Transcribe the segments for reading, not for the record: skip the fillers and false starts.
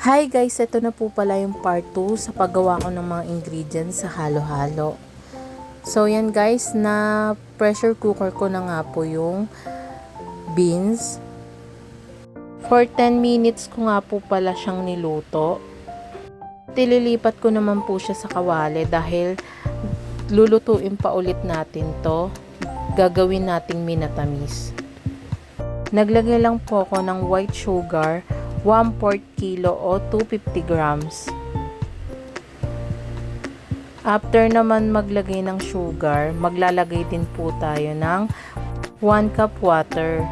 Hi guys, ito na po pala yung part 2 sa paggawa ko ng mga ingredients sa halo-halo. So yan guys, na pressure cooker ko na nga po yung beans. For 10 minutes ko nga po pala siyang niluto. Tililipat ko naman po siya sa kawali dahil lulutuin pa ulit natin to. Gagawin nating minatamis. Naglagay lang po ako ng white sugar, 1/4 kilo o 250 grams. After naman maglagay ng sugar, maglalagay din po tayo ng 1 cup water.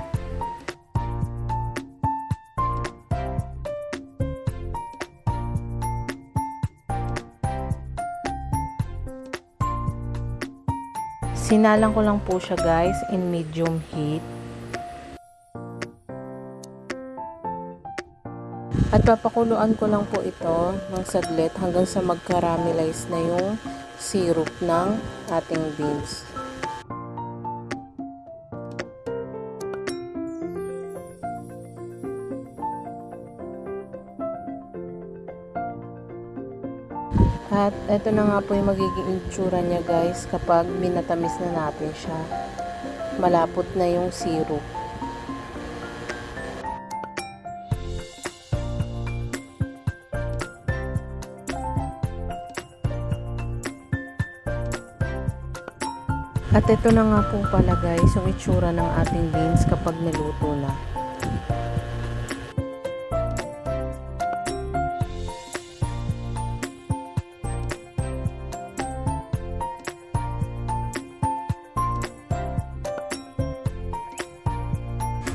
Sinalang ko lang po siya guys in medium heat. At papakuluan ko lang po ito ng saglit hanggang sa mag-caramelize na yung syrup ng ating beans. At ito na nga po yung magiging itsura niya guys kapag minatamis na natin siya. Malapot na yung syrup. At ito na nga po pala guys yung itsura ng ating beans kapag naluto na.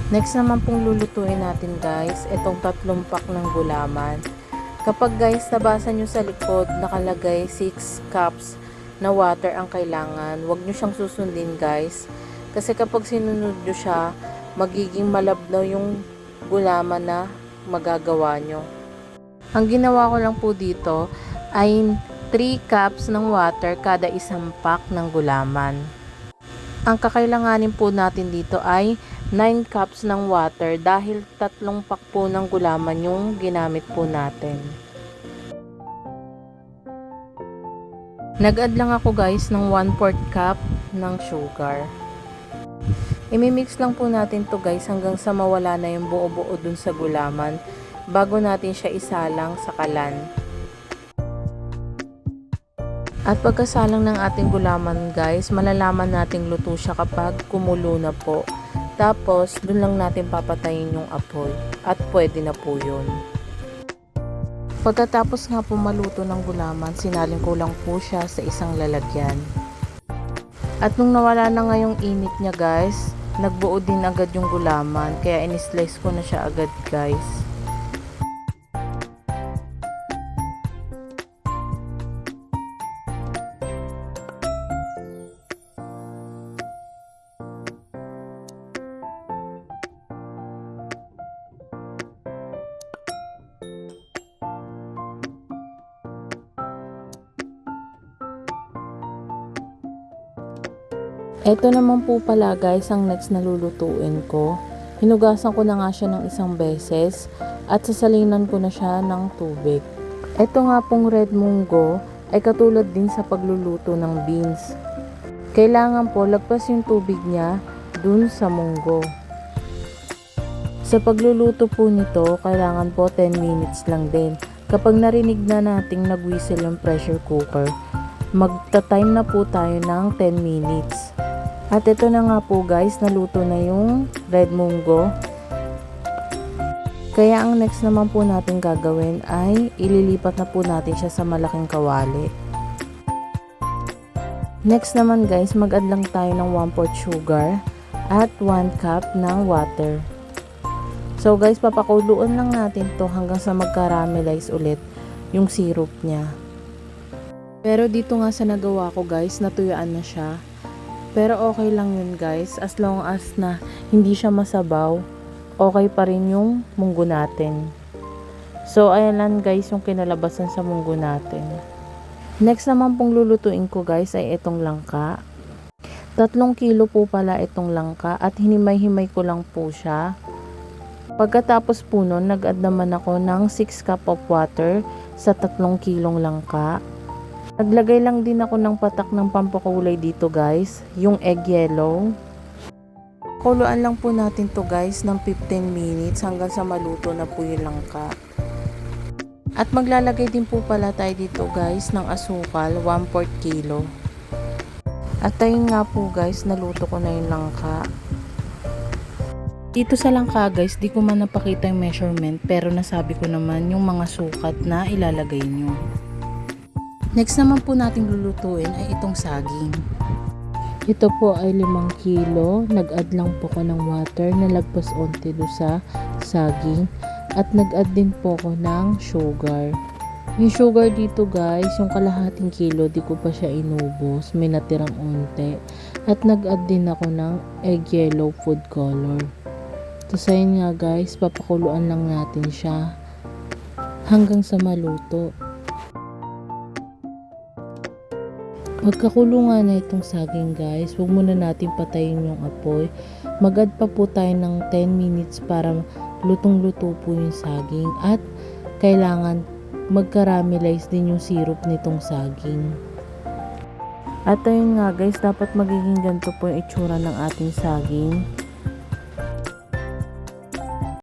Next naman pong lulutuin natin guys, itong 3 pack ng gulaman. Kapag guys nabasa nyo sa likod nakalagay 6 cups na water ang kailangan, huwag nyo siyang susundin guys. Kasi kapag sinunod nyo siya, magiging malabnaw yung gulaman na magagawa nyo. Ang ginawa ko lang po dito ay 3 cups ng water kada isang pack ng gulaman. Ang kakailanganin po natin dito ay 9 cups ng water dahil 3 pack po ng gulaman yung ginamit po natin. Nag-add lang ako guys ng 1/4 cup ng sugar. Imimix lang po natin to guys hanggang sa mawala na yung buo-buo dun sa gulaman bago natin siya isalang sa kalan. At pagkasalang ng ating gulaman guys, malalaman nating luto siya kapag kumulo na po. Tapos, dun lang natin papatayin yung apoy. At pwede na po yun. Pagkatapos nga po maluto ng gulaman, sinalin ko lang po siya sa isang lalagyan. At nung nawala na nga yung init niya guys, nagbuo din agad yung gulaman. Kaya in-slice ko na siya agad guys. Ito naman po pala guys ang next na lulutuin ko. Hinugasan ko na nga siya ng isang beses at sasalinan ko na siya ng tubig. Ito nga pong red munggo ay katulad din sa pagluluto ng beans. Kailangan po lagpas yung tubig niya dun sa munggo. Sa pagluluto po nito, kailangan po 10 minutes lang din. Kapag narinig na nating nag-whistle yung pressure cooker, magta-time na po tayo ng 10 minutes. At ito na nga po guys, naluto na yung red munggo. Kaya ang next naman po natin gagawin ay ililipat na po natin siya sa malaking kawali. Next naman guys, mag-add lang tayo ng 1/4 sugar at 1 cup ng water. So guys, papakuluan lang natin to hanggang sa mag-caramelize ulit yung syrup niya. Pero dito nga sa nagawa ko guys, natuyaan na siya. Pero okay lang yun guys, as long as na hindi siya masabaw, okay pa rin yung munggo natin. So ayan lang guys yung kinalabasan sa munggo natin. Next naman pong lulutuin ko guys ay itong langka. 3 kilo po pala itong langka at hinimay-himay ko lang po siya. Pagkatapos po nun, nag-add naman ako ng 6 cup of water sa 3 kilong langka. Naglagay lang din ako ng patak ng pampakulay dito guys, yung egg yellow. Kuluan lang po natin to guys ng 15 minutes hanggang sa maluto na po yung langka. At maglalagay din po pala tayo dito guys ng asukal, 1/4 kilo. At ayun nga po guys, naluto ko na yung langka. Dito sa langka guys, di ko man napakita yung measurement pero nasabi ko naman yung mga sukat na ilalagay nyo. Next naman po nating lulutuin ay itong saging. Ito po ay 5 kilo. Nag-add lang po ko ng water na lagpas onti do sa saging. At nag-add din po ko ng sugar. Yung sugar dito guys, yung kalahating kilo, di ko pa siya inubos. May natirang onte. At nag-add din ako ng egg yellow food color. Tapos ayun nga guys, papakuluan lang natin siya hanggang sa maluto. Pagkakulo nga na itong saging guys, huwag muna natin patayin yung apoy. Mag-add pa po tayo ng 10 minutes para lutong-luto po yung saging at kailangan mag-caramelize din yung syrup nitong saging. At ayun nga guys, dapat magiging ganito po yung itsura ng ating saging.